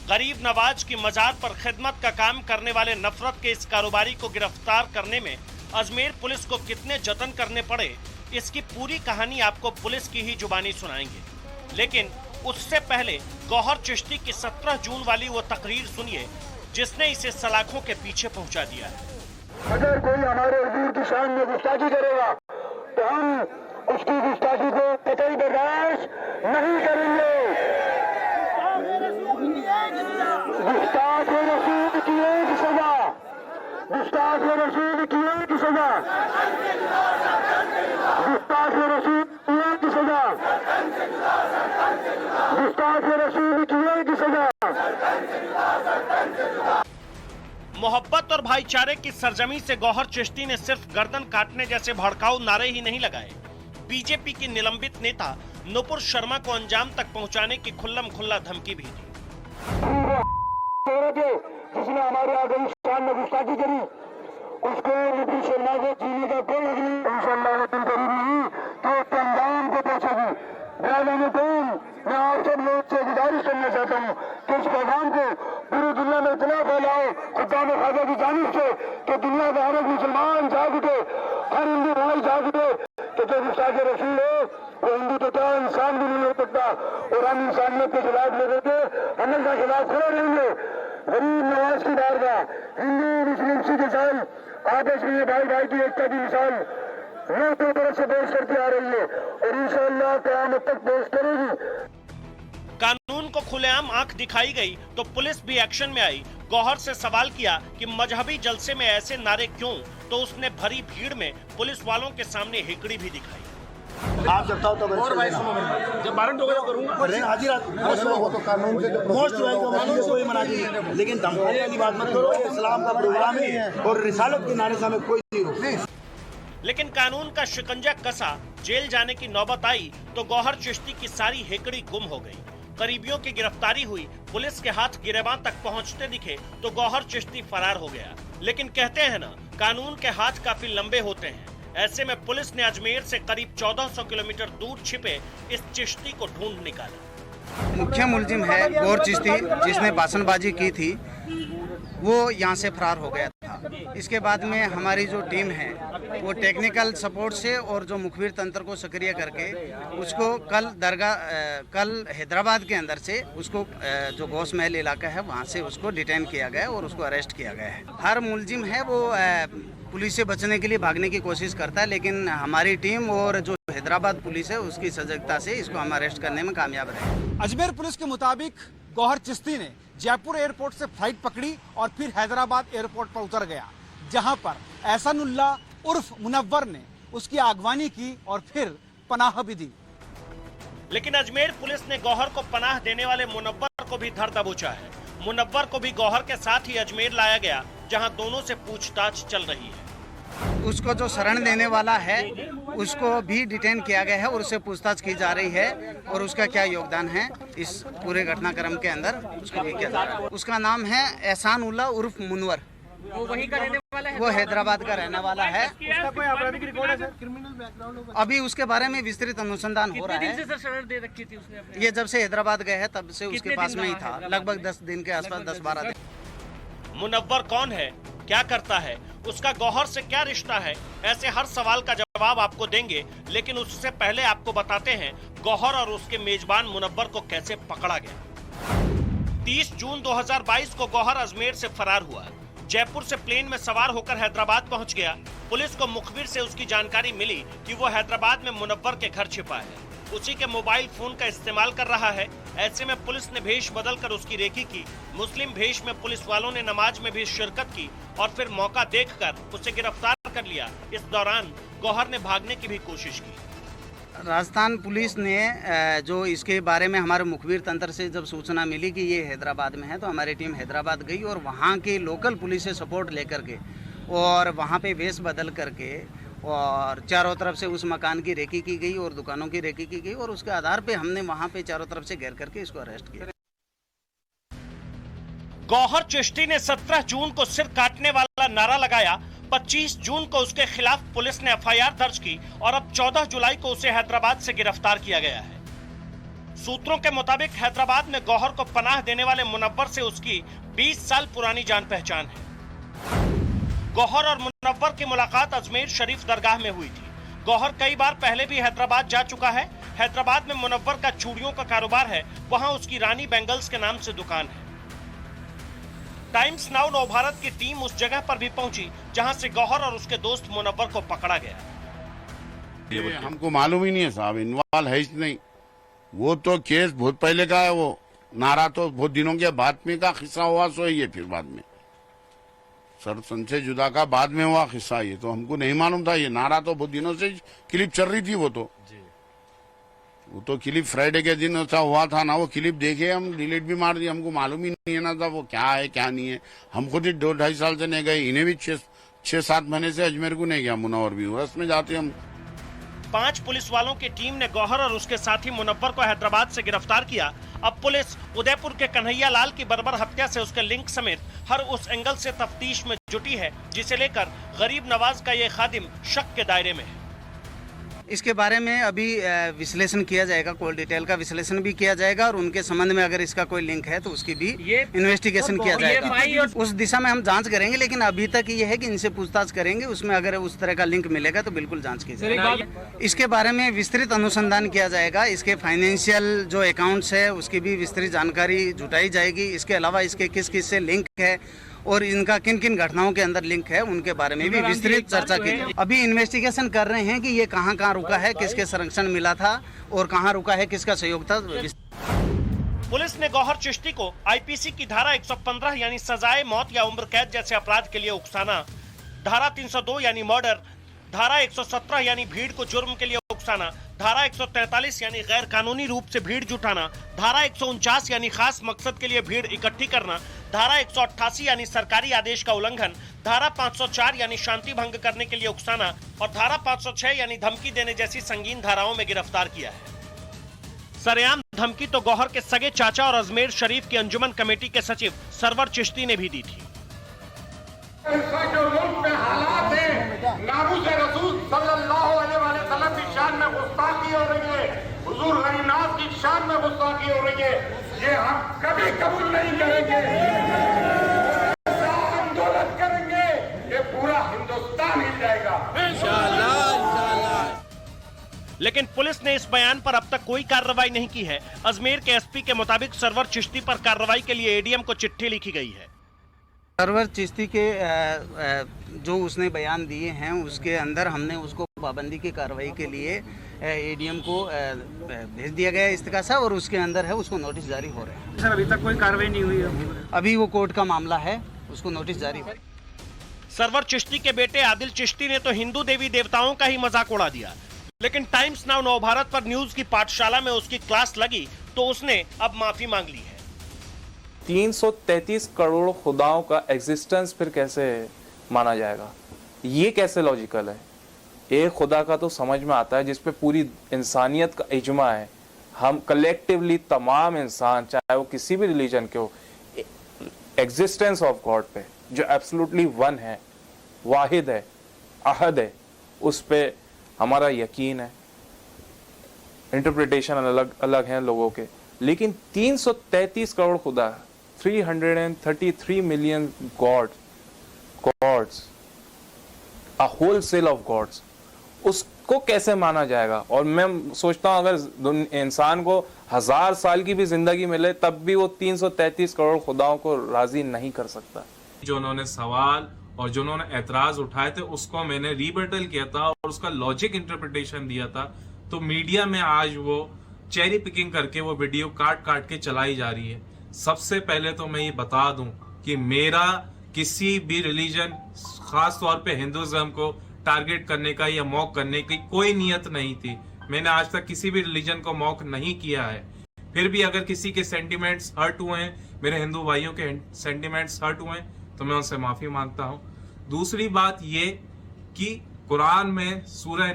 गरीब नवाज की मजार पर खिदमत का काम करने वाले नफरत के इस कारोबारी को गिरफ्तार करने में अजमेर पुलिस को कितने जतन करने पड़े, इसकी पूरी कहानी आपको पुलिस की ही जुबानी सुनाएंगे। लेकिन उससे पहले गौहर चिश्ती की 17 जून वाली वो तकरीर सुनिए जिसने इसे सलाखों के पीछे पहुंचा दिया है। अगर कोई हमारे हुजूर की शान में गुस्ताखी करेगा तो हम उसकी गुस्ताखी को कतई बर्दाश्त नहीं करेंगे। गुस्ताख रसूल की एक सजा, गुस्ताख रसूल की एक सजा, गुस्ताख रसूल की एक सजा, गुस्ताख रसूल की एक सजा। मोहब्बत और भाईचारे की सरजमी से गौहर चिश्ती ने सिर्फ गर्दन काटने जैसे भड़काऊ नारे ही नहीं लगाए, बीजेपी की निलंबित नेता नुपुर शर्मा को अंजाम तक पहुंचाने की खुल्लम खुल्ला धमकी भी दी। जिसने हमारे आगे शान में गुस्ताखी करी उसको नुपुर शर्मा को जीने का कोई हक नहीं। इंशाअल्लाह तुम करीब नहीं तो अंजाम को पहुंचेगी। मैं आप सब लोग से गुजारिश करना चाहता हूँ कि इस पैगाम को पूरी दुनिया में इतना फैलाओ खुदा में खाजा की जानिब से कि दुनिया के हर मुसलमान जाग उठे, हर हिंदू भाई जाग उठे कि जो गुस्ताखे रसूल है वो हिंदू तो क्या इंसान भी नहीं हो सकता। और हम इंसानियत के खिलाफ लोगों के अमल के खिलाफ खड़े रहेंगे। गरीब नवाज की बारगाह, हिंदू मुस्लिम सिख ईसाई आपस में भाई भाई की एकता की मिसाल लोगों तरफ से पेश करती आ रही है और इंशाअल्लाह क़यामत तक पेश करेगी। कानून को खुलेआम आंख दिखाई गई तो पुलिस भी एक्शन में आई। गौहर से सवाल किया कि मजहबी जलसे में ऐसे नारे क्यों, तो उसने भरी भीड़ में पुलिस वालों के सामने हिकड़ी भी दिखाई। आप जब तक और भाई सुनो, जब वारंट होगा करूंगा हाजिर वो तो कानून से मोस्ट कानून से कोई मना नहीं, लेकिन धमकाने वाली बात मत करो। इस्लाम का प्रोग्राम है और रिसालत के नारे से हमें कोई नहीं रोक। लेकिन कानून का शिकंजा कसा, जेल जाने की नौबत आई तो गौहर चिश्ती की सारी हेकड़ी गुम हो गई। करीबियों की गिरफ्तारी हुई, पुलिस के हाथ गिरेबान तक पहुंचते दिखे तो गौहर चिश्ती फरार हो गया। लेकिन कहते हैं ना, कानून के हाथ काफी लंबे होते हैं। ऐसे में पुलिस ने अजमेर से करीब 1400 किलोमीटर दूर छिपे इस चिश्ती को ढूंढ निकाला। मुख्य मुलजिम है गौहर चिश्ती, जिसने भाषणबाजी की थी, वो यहाँ से फरार हो गया था। इसके बाद में हमारी जो टीम है वो टेक्निकल सपोर्ट से और जो मुखबिर तंत्र को सक्रिय करके उसको कल हैदराबाद के अंदर से उसको जो गौस महल इलाका है वहाँ से उसको डिटेन किया गया और उसको अरेस्ट किया गया है। हर मुलजिम है वो पुलिस से बचने के लिए भागने की कोशिश करता है, लेकिन हमारी टीम और जो हैदराबाद पुलिस है उसकी सजगता से इसको हम अरेस्ट करने में कामयाब रहे। अजमेर पुलिस के मुताबिक गौहर चिश्ती ने जयपुर एयरपोर्ट से फ्लाइट पकड़ी और फिर हैदराबाद एयरपोर्ट पर उतर गया, जहां पर एहसानुल्लाह उर्फ मुनव्वर ने उसकी अगवानी की और फिर पनाह भी दी। लेकिन अजमेर पुलिस ने गौहर को पनाह देने वाले मुनव्वर को भी धर दबोचा है। मुनव्वर को भी गौहर के साथ ही अजमेर लाया गया, जहां दोनों से पूछताछ चल रही है। उसको जो शरण देने वाला है उसको भी डिटेन किया गया है और उससे पूछताछ की जा रही है और उसका क्या योगदान है इस पूरे घटनाक्रम के अंदर उसको भी किया जा रहा है। उसका नाम है एहसानुल्लाह उर्फ मुनव्वर। वो वहीं का रहने वाला है? वो हैदराबाद का रहने वाला है। उसका कोई आपराधिक रिकॉर्ड है सर? Criminal background? अभी उसके बारे में विस्तृत अनुसंधान हो रहा है। कितने दिन से सर शरण दे रखी थी उसने अपने? ये जब से हैदराबाद गए हैं तब से उसके पास में ही था, लगभग 10 दिन के आसपास, 10-12 दिन। मुनव्वर कौन है, क्या करता है, उसका गौहर से क्या रिश्ता है, ऐसे हर सवाल का जवाब आपको देंगे। लेकिन उससे पहले आपको बताते हैं गौहर और उसके मेजबान मुनव्वर को कैसे पकड़ा गया। 30 जून 2022 को गौहर अजमेर से फरार हुआ। जयपुर से प्लेन में सवार होकर हैदराबाद पहुंच गया। पुलिस को मुखबिर से उसकी जानकारी मिली कि वो हैदराबाद में मुनव्वर के घर छिपा है, उसी के मोबाइल फोन का इस्तेमाल कर रहा है। ऐसे में पुलिस ने भेष बदलकर उसकी रेकी की। मुस्लिम भेष में पुलिस वालों ने नमाज में भी शिरकत की और फिर मौका देखकर उसे गिरफ्तार कर लिया। इस दौरान गौहर ने भागने की भी कोशिश की। राजस्थान पुलिस ने जो इसके बारे में हमारे मुखबिर तंत्र से जब सूचना मिली कि ये हैदराबाद में है, तो हमारी टीम हैदराबाद गई और वहाँ के लोकल पुलिस से सपोर्ट लेकर के और वहाँ पे वेश बदल करके और चारों तरफ से उस मकान की रेकी की गई और दुकानों की रेकी की गई और उसके आधार पे हमने वहाँ पे चारों तरफ से घेर करके इसको अरेस्ट किया। गौहर चिश्ती ने 17 जून को सिर काटने वाला नारा लगाया। 25 जून को उसके खिलाफ पुलिस ने एफआईआर दर्ज की और अब 14 जुलाई को उसे हैदराबाद से गिरफ्तार किया गया है। सूत्रों के मुताबिक हैदराबाद में गौहर को पनाह देने वाले मुनव्वर से उसकी 20 साल पुरानी जान पहचान है। गौहर और मुनव्वर की मुलाकात अजमेर शरीफ दरगाह में हुई थी। गौहर कई बार पहले भी हैदराबाद जा चुका है। हैदराबाद में मुनव्वर का चूड़ियों का कारोबार है, वहां उसकी रानी बैंगल्स के नाम से दुकान है। टाइम्स नाउ नव भारत की टीम उस जगह पर भी पहुंची जहां से गौहर और उसके दोस्त मुनव्वर को पकड़ा गया। ये हमको मालूम ही नहीं है साहब, इन्वॉल्व है ही नहीं। वो तो केस बहुत पहले का है, वो नारा तो बहुत दिनों के बाद में का किस्सा हुआ, सो ये फिर बाद में सर संजय जुदा का बाद में हुआ किस्सा। ये तो हमको नहीं मालूम था। ये नारा तो बहुत दिनों से क्लिप चल रही थी। वो तो क्लिप फ्राइडे के दिन ऐसा हुआ था ना, वो क्लिप देखे हम डिलीट भी मार दिया। हमको मालूम ही नहीं है ना था वो क्या है क्या नहीं है। हम खुद ही 2-2.5 साल से नहीं गए, इन्हें भी 6-7 महीने से अजमेर को नहीं गया। मुनव्वर भी रस में जाते हम। 5 पुलिस वालों की टीम ने गौहर और उसके साथी मुनव्वर को हैदराबाद से गिरफ्तार किया। अब पुलिस उदयपुर के कन्हैया लाल की बर्बर हत्या से उसके लिंक समेत हर उस एंगल से तफ्तीश में जुटी है जिसे लेकर गरीब नवाज का ये खादिम शक के दायरे में है। इसके बारे में अभी विश्लेषण किया जाएगा, कॉल डिटेल का विश्लेषण भी किया जाएगा और उनके संबंध में अगर इसका कोई लिंक है तो उसकी भी इन्वेस्टिगेशन किया जाएगा। उस दिशा में हम जांच करेंगे, लेकिन अभी तक ये है कि इनसे पूछताछ करेंगे, उसमें अगर उस तरह का लिंक मिलेगा तो बिल्कुल जांच की जाएगी। इसके बारे में विस्तृत अनुसंधान किया जाएगा। इसके फाइनेंशियल जो अकाउंट्स है उसकी भी विस्तृत जानकारी जुटाई जाएगी। इसके अलावा इसके किस किस से लिंक है और इनका किन किन घटनाओं के अंदर लिंक है उनके बारे में भी विस्तृत चर्चा की जाए। अभी इन्वेस्टिगेशन कर रहे हैं कि ये कहां रुका है, किसके संरक्षण मिला था और कहां रुका है, किसका सहयोग था। पुलिस ने गौहर चिश्ती को आईपीसी की धारा 115 यानी सजाए मौत या उम्र कैद जैसे अपराध के लिए उकसाना, धारा 302 यानी मर्डर, धारा 117 यानी भीड़ को जुर्म के लिए उकसाना, धारा 143 यानी गैर कानूनी रूप से भीड़ जुटाना, धारा 149 यानी खास मकसद के लिए भीड़ इकट्ठी करना, धारा 188 यानी सरकारी आदेश का उल्लंघन, धारा 504 यानी शांति भंग करने के लिए उकसाना और धारा 506 यानी धमकी देने जैसी संगीन धाराओं में गिरफ्तार किया है। सरेआम धमकी तो गौहर के सगे चाचा और अजमेर शरीफ की अंजुमन कमेटी के सचिव सरवर चिश्ती ने भी दी थी। जो मुल्क में हालात है, नामूस रसूल सल्लल्लाहु अलैहि वसल्लम की शान में गुस्ताखी हो रही है, हुजूर गरीबनाथ की शान में गुस्ताखी हो रही है, ये हम कभी कबूल नहीं करेंगे। ऐसा आंदोलन करेंगे ये पूरा हिंदुस्तान हिल जाएगा। लेकिन पुलिस ने इस बयान पर अब तक कोई कार्रवाई नहीं की है। अजमेर के एसपी के मुताबिक सरवर चिश्ती पर कार्रवाई के लिए एडीएम को चिट्ठी लिखी गई है। सरवर चिश्ती के जो उसने बयान दिए हैं उसके अंदर हमने उसको पाबंदी की कार्रवाई के लिए एडीएम को भेज दिया गया इस्तिगासा, और उसके अंदर है उसको नोटिस जारी हो रहे हैं। सर अभी तक कोई कार्रवाई नहीं हुई है? अभी वो कोर्ट का मामला है, उसको नोटिस जारी है। सरवर चिश्ती के बेटे आदिल चिश्ती ने तो हिंदू देवी देवताओं का ही मजाक उड़ा दिया, लेकिन टाइम्स नाउ नव भारत पर न्यूज की पाठशाला में उसकी क्लास लगी तो उसने अब माफी मांग ली है। 333 करोड़ खुदाओं का एग्जिस्टेंस फिर कैसे माना जाएगा? ये कैसे लॉजिकल है? एक खुदा का तो समझ में आता है जिसपे पूरी इंसानियत का इजमा है। हम कलेक्टिवली तमाम इंसान चाहे वो किसी भी रिलीजन के हो, एग्जिस्टेंस ऑफ गॉड पे जो एब्सोल्युटली वन है, वाहिद है, अहद है, उस पे हमारा यकीन है। इंटरप्रिटेशन अलग अलग हैं लोगों के, लेकिन 333 करोड़ खुदा, 333 million gods, a wholesale of gods, उसको कैसे माना जाएगा? और मैं सोचता हूं अगर इंसान को 1000 साल की भी जिंदगी मिले तब भी वो 333 करोड़ खुदाओं को राजी नहीं कर सकता। जो उन्होंने सवाल और जो उन्होंने एतराज उठाए थे उसको मैंने रीबटल किया था और उसका लॉजिक इंटरप्रिटेशन दिया था। तो मीडिया में आज वो चेरी पिकिंग करके वो वीडियो काट काट के चलाई जा रही है। सबसे पहले तो मैं ये बता दूं कि मेरा किसी भी रिलीजन, खास तौर पे हिंदुइज्म को टारगेट करने का या मॉक करने की कोई नियत नहीं थी। मैंने आज तक किसी भी रिलीजन को मॉक नहीं किया है। फिर भी अगर किसी के सेंटिमेंट्स हर्ट हुए हैं, मेरे हिंदू भाइयों के सेंटिमेंट्स हर्ट हुए हैं, तो मैं उनसे माफी मांगता हूं। दूसरी बात ये कि कुरान में सूरह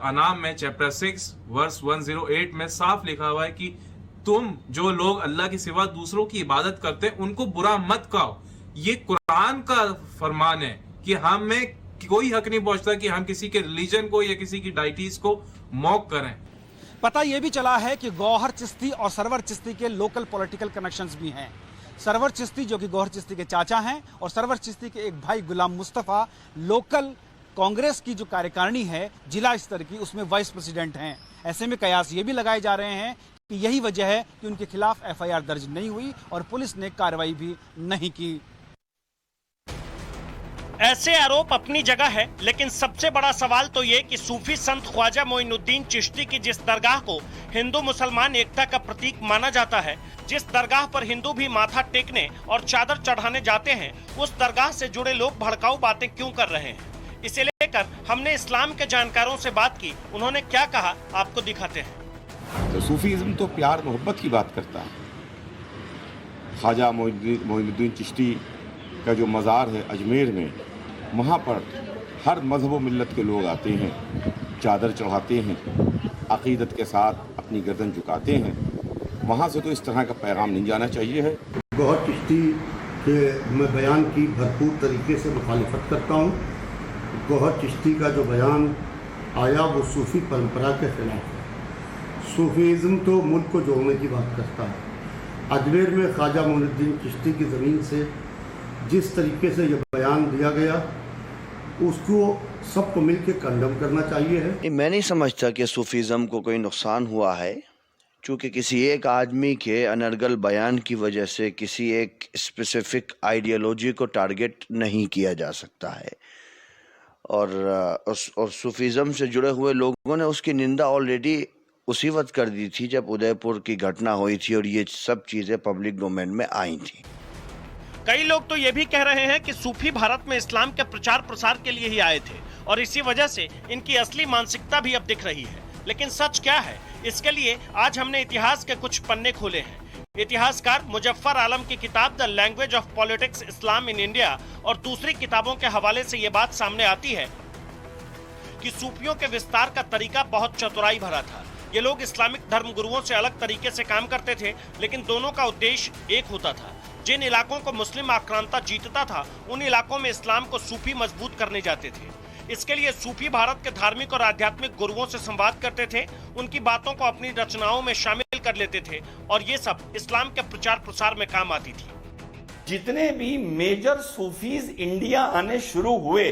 अनाम में चैप्टर 6 वर्स 108 में साफ लिखा हुआ है कि तुम जो लोग अल्लाह के सिवा दूसरों की इबादत करते हैं उनको बुरा मत कहो। ये कुरान का फरमान है कि हमें कोई हक नहीं पहुंचता कि हम किसी के रिलीजन को या किसी की डाइटीज को मॉक करें। पता यह भी चला है कि गौहर चिश्ती और सरवर चिश्ती के लोकल पॉलिटिकल कनेक्शंस भी हैं। सरवर चिश्ती जो कि गौहर चिश्ती के चाचा हैं और सरवर चिश्ती के एक भाई गुलाम मुस्तफ़ा लोकल कांग्रेस की जो कार्यकारिणी है जिला स्तर की, उसमें वाइस प्रेसिडेंट हैं। ऐसे में कयास ये भी लगाए जा रहे हैं कि यही वजह है कि उनके खिलाफ एफआईआर दर्ज नहीं हुई और पुलिस ने कार्रवाई भी नहीं की। ऐसे आरोप अपनी जगह है, लेकिन सबसे बड़ा सवाल तो ये कि सूफी संत ख्वाजा मोइनुद्दीन चिश्ती की जिस दरगाह को हिंदू मुसलमान एकता का प्रतीक माना जाता है, जिस दरगाह पर हिंदू भी माथा टेकने और चादर चढ़ाने जाते हैं, उस दरगाह से जुड़े लोग भड़काऊ बातें क्यों कर रहे हैं? इसे लेकर हमने इस्लाम के जानकारों से बात की। उन्होंने क्या कहा आपको दिखाते हैं। तो सूफीज़्म तो प्यार मोहब्बत की बात करता है। ख्वाजा मोइनुद्दीन चिश्ती का जो मज़ार है अजमेर में, वहाँ पर हर मज़हब व मिल्लत के लोग आते हैं, चादर चढ़ाते हैं, अक़ीदत के साथ अपनी गर्दन झुकाते हैं। वहाँ से तो इस तरह का पैगाम नहीं जाना चाहिए है। गौहर चिश्ती के मैं बयान की भरपूर तरीके से मुखालिफत करता हूँ। गौहर चिश्ती का जो बयान आया वो सूफ़ी परंपरा के ख़िलाफ़ है। सूफीज़्म तो मुल्क को जोड़ने की बात करता है। अजमेर में ख्वाजा मोइनुद्दीन चिश्ती की ज़मीन से जिस तरीके से ये बयान दिया गया उसको सबको मिलकर कंडम करना चाहिए है। मैं नहीं समझता कि सूफीज़्म को कोई नुकसान हुआ है, क्योंकि किसी एक आदमी के अनर्गल बयान की वजह से किसी एक स्पेसिफिक आइडियोलॉजी को टारगेट नहीं किया जा सकता है। और सूफीज़्म से जुड़े हुए लोगों ने उसकी निंदा ऑलरेडी उसी वक्त कर दी थी जब उदयपुर की घटना हुई थी और ये सब चीज़ें पब्लिक डोमेन में आई थी। कई लोग तो ये भी कह रहे हैं कि सूफी भारत में इस्लाम के प्रचार प्रसार के लिए ही आए थे और इसी वजह से इनकी असली मानसिकता भी अब दिख रही है। लेकिन सच क्या है, इसके लिए आज हमने इतिहास के कुछ पन्ने खोले हैं। इतिहासकार मुजफ्फर आलम की किताब the language of politics Islam in India और दूसरी किताबों के हवाले से ये बात सामने आती है कि सूफियों के विस्तार का तरीका बहुत चतुराई भरा था। ये लोग इस्लामिक धर्म गुरुओं से अलग तरीके से काम करते थे, लेकिन दोनों का उद्देश्य एक होता था। जिन इलाकों को मुस्लिम आक्रांता जीतता था, उन इलाकों में इस्लाम को सूफी मजबूत करने जाते थे। इसके लिए सूफी भारत के धार्मिक और आध्यात्मिक गुरुओं से संवाद करते थे, उनकी बातों को अपनी रचनाओं में शामिल कर लेते थे और ये सब इस्लाम के प्रचार प्रसार में काम आती थी। जितने भी मेजर सूफीज इंडिया आने शुरू हुए,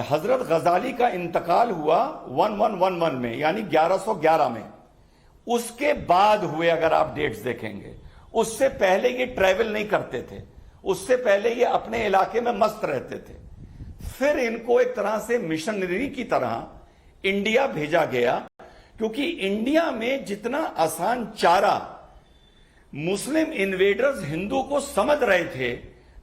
हजरत गजाली का इंतकाल हुआ 1111 में, यानी 1111 में, उसके बाद हुए। अगर आप डेट्स देखेंगे, उससे पहले ये ट्रैवल नहीं करते थे, उससे पहले ये अपने इलाके में मस्त रहते थे। फिर इनको एक तरह से मिशनरी की तरह इंडिया भेजा गया, क्योंकि इंडिया में जितना आसान चारा मुस्लिम इन्वेडर्स हिंदू को समझ रहे थे,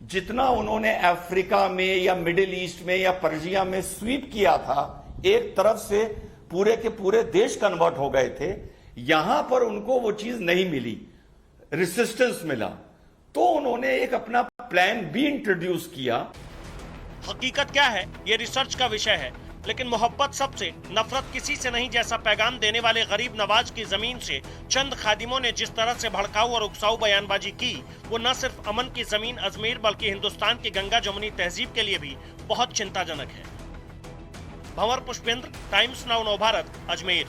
जितना उन्होंने अफ्रीका में या मिडिल ईस्ट में या पर्शिया में स्वीप किया था, एक तरफ से पूरे के पूरे देश कन्वर्ट हो गए थे, यहां पर उनको वो चीज नहीं मिली, रेसिस्टेंस मिला, तो उन्होंने एक अपना प्लान भी इंट्रोड्यूस किया। हकीकत क्या है ये रिसर्च का विषय है, लेकिन मोहब्बत सबसे, नफरत किसी से नहीं जैसा पैगाम देने वाले गरीब नवाज की जमीन से चंद खादिमों ने जिस तरह से भड़काऊ और उकसाऊ बयानबाजी की, वो न सिर्फ अमन की जमीन अजमेर बल्कि हिंदुस्तान की गंगा जमुनी तहजीब के लिए भी बहुत चिंताजनक है। भंवर पुष्पेंद्र, टाइम्स नाउ नव भारत, अजमेर।